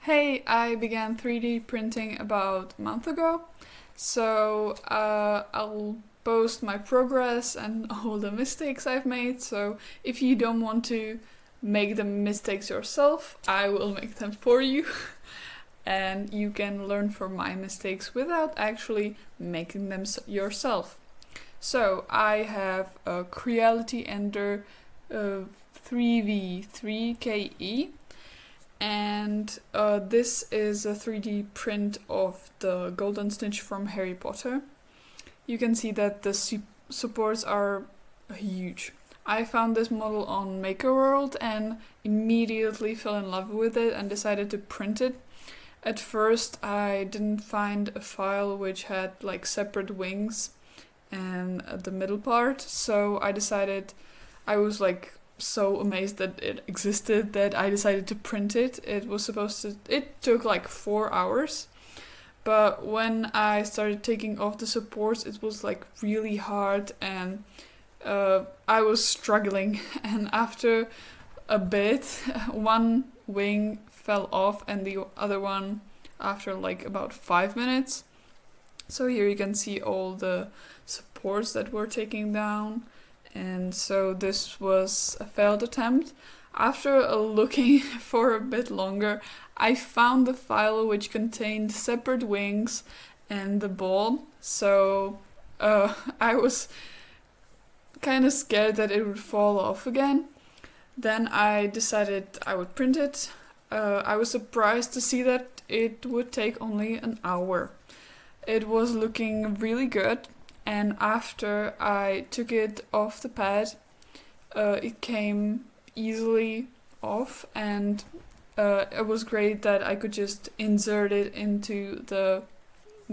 Hey, I began 3D printing about a month ago, so I'll post my progress and all the mistakes I've made. So if you don't want to make the mistakes yourself, I will make them for you. And you can learn from my mistakes without actually making them yourself. So I have a Creality Ender 3v3KE. And this is a 3D print of the Golden Snitch from Harry Potter. You can see that the supports are huge. I found this model on MakerWorld and immediately fell in love with it and decided to print it. At first I didn't find a file which had like separate wings and the middle part, so I was like so amazed that it existed that I decided to print it. It took like 4 hours, but when I started taking off the supports it was like really hard and I was struggling and after a bit one wing fell off and the other one after like about 5 minutes. So here you can see all the supports that were taken down. And so this was a failed attempt. After looking for a bit longer, I found the file which contained separate wings and the ball. So I was kind of scared that it would fall off again. Then I decided I would print it. I was surprised to see that it would take only an hour. It was looking really good. And after I took it off the pad, it came easily off, and it was great that I could just insert it into the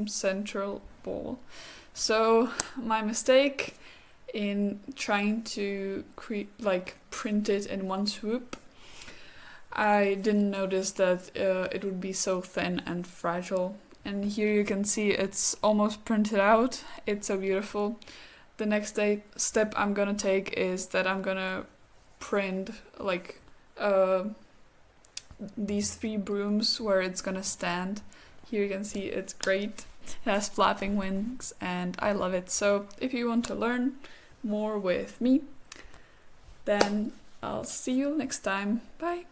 central ball. So my mistake in trying to print it in one swoop, I didn't notice that it would be so thin and fragile. And here you can see it's almost printed out. It's so beautiful. The next step I'm gonna take is that I'm gonna print like these 3 brooms where it's gonna stand. Here you can see it's great. It has flapping wings and I love it. So if you want to learn more with me, then I'll see you next time. Bye!